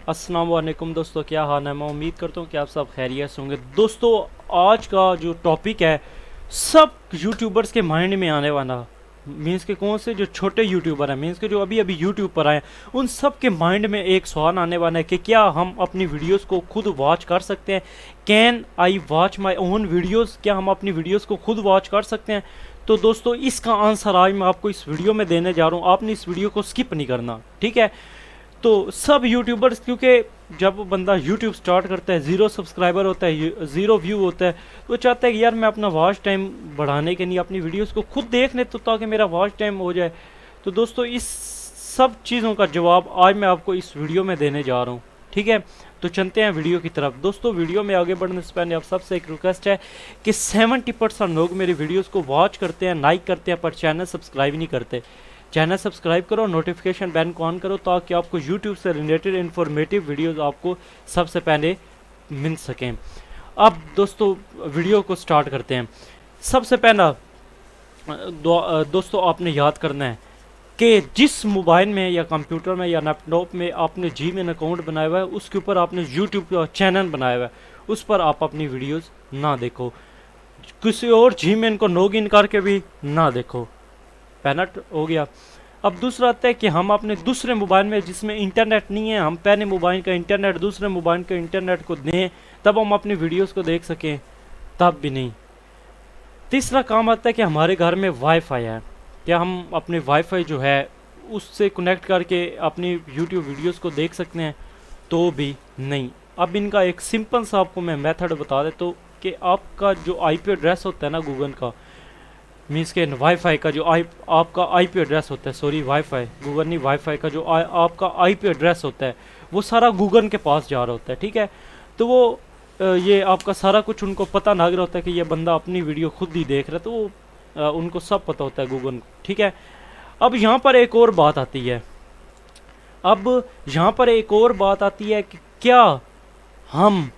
अस्सलाम वालेकुम दोस्तों, क्या हाल है। मैं उम्मीद करता हूँ कि आप सब खैरियत से होंगे। दोस्तों, आज का जो टॉपिक है सब यूट्यूबर्स के माइंड में आने वाला, मीन्स के कौन से जो छोटे यूट्यूबर हैं, मीन्स के जो अभी अभी यूट्यूब पर आए, उन सब के माइंड में एक सवाल आने वाला है कि क्या हम अपनी वीडियोस को खुद वॉच कर सकते हैं। Can I watch my own videos, क्या हम अपनी वीडियोस को खुद वॉच कर सकते हैं। तो दोस्तों, इसका आंसर आज मैं आपको इस वीडियो में देने जा रहा हूँ। आपने इस वीडियो को स्किप नहीं करना, ठीक है। तो सब यूट्यूबर्स, क्योंकि जब बंदा यूट्यूब स्टार्ट करता है, ज़ीरो सब्सक्राइबर होता है, ज़ीरो व्यू होता है, तो चाहता है कि यार मैं अपना वॉच टाइम बढ़ाने के लिए अपनी वीडियोस को खुद देख ले, तो ताकि मेरा वॉच टाइम हो जाए। तो दोस्तों, इस सब चीज़ों का जवाब आज मैं आपको इस वीडियो में देने जा रहा हूँ, ठीक है। तो चलते हैं वीडियो की तरफ। दोस्तों, वीडियो में आगे बढ़ने से पहले आप सबसे एक रिक्वेस्ट है कि 70% लोग मेरी वीडियोस को वॉच करते हैं, लाइक करते हैं, पर चैनल सब्सक्राइब नहीं करते। चैनल सब्सक्राइब करो, नोटिफिकेशन बेल को ऑन करो, ताकि आपको यूट्यूब से रिलेटेड इन्फॉर्मेटिव वीडियोस आपको सबसे पहले मिल सकें। अब दोस्तों, वीडियो को स्टार्ट करते हैं। सबसे पहला दोस्तों, आपने याद करना है कि जिस मोबाइल में या कंप्यूटर में या लैपटॉप में आपने जीमेल अकाउंट बनाया हुआ है, उसके ऊपर आपने यूट्यूब का चैनल बनाया हुआ है, उस पर आप अपनी वीडियोस ना देखो। किसी और जीमेल को लॉगिन करके भी ना देखो। पहला हो गया। अब दूसरा आता है कि हम अपने दूसरे मोबाइल में जिसमें इंटरनेट नहीं है, हम पहले मोबाइल का इंटरनेट दूसरे मोबाइल के इंटरनेट को दें, तब हम अपनी वीडियोस को देख सकें, तब भी नहीं। तीसरा काम आता है कि हमारे घर में वाईफाई है, क्या हम अपने वाईफाई जो है उससे कनेक्ट करके अपनी यूट्यूब वीडियोस को देख सकते हैं, तो भी नहीं। अब इनका एक सिंपल सा आपको मैं मेथड बता देता हूँ कि आपका जो आईपी एड्रेस होता है ना गूगल का, मीन्स के वाईफाई का जो आपका आईपी एड्रेस होता है, सॉरी वाईफाई गूगल नहीं, वाईफाई का जो आपका आईपी एड्रेस होता है, वो सारा गूगल के पास जा रहा होता है, ठीक है। तो वो ये आपका सारा कुछ उनको पता लग रहा होता है कि ये बंदा अपनी वीडियो खुद ही देख रहा है, तो वो उनको सब पता होता है गूगल को, ठीक है। अब यहाँ पर एक और बात आती है, कि क्या हम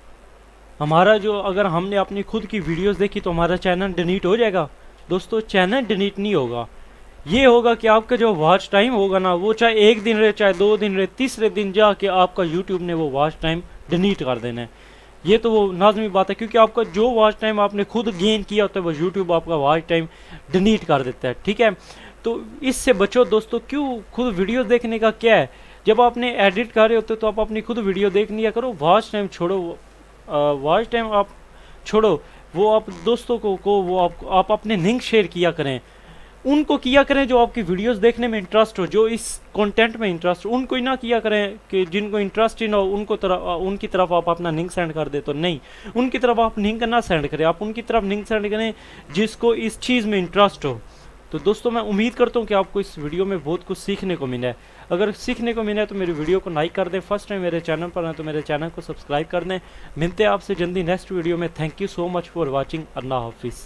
हमारा जो, अगर हमने अपनी खुद की वीडियोस देखी तो हमारा चैनल डिलीट हो जाएगा। दोस्तों, चैनल डिलीट नहीं होगा। ये होगा कि आपका जो वॉच टाइम होगा ना, वो चाहे एक दिन रहे, चाहे 2 दिन रहे, तीसरे दिन जाके आपका यूट्यूब ने वो वॉच टाइम डिलीट कर देना है। ये तो वो लाजमी बात है, क्योंकि आपका जो वॉच टाइम आपने खुद गेन किया होता है, वो यूट्यूब आपका वॉच टाइम डिलीट कर देता है, ठीक है। तो इससे बचो दोस्तों। क्यों खुद वीडियो देखने का क्या है, जब आपने एडिट कर रहे होते तो आप अपनी खुद वीडियो देख लिया करो। वॉच टाइम छोड़ो, वॉच टाइम आप छोड़ो, वो आप दोस्तों को वो आप अपने लिंक शेयर किया करें, उनको किया करें जो आपकी वीडियोस देखने में इंटरेस्ट हो, जो इस कंटेंट में इंटरेस्ट हो। उनको ही ना किया करें कि जिनको इंटरेस्ट ही ना हो, उनकी तरफ आप अपना लिंक सेंड कर दे, तो नहीं, उनकी तरफ आप लिंक ना सेंड करें, आप उनकी तरफ लिंक सेंड करें जिसको इस चीज़ में इंटरेस्ट हो। तो दोस्तों, मैं उम्मीद करता हूँ कि आपको इस वीडियो में बहुत कुछ सीखने को मिला है। अगर सीखने को मिला है तो मेरी वीडियो को लाइक कर दें। फर्स्ट टाइम मेरे चैनल पर हैं तो मेरे चैनल को सब्सक्राइब कर दें। मिलते हैं आपसे जल्दी नेक्स्ट वीडियो में। Thank you so much for watching. अल्लाह हाफिज़।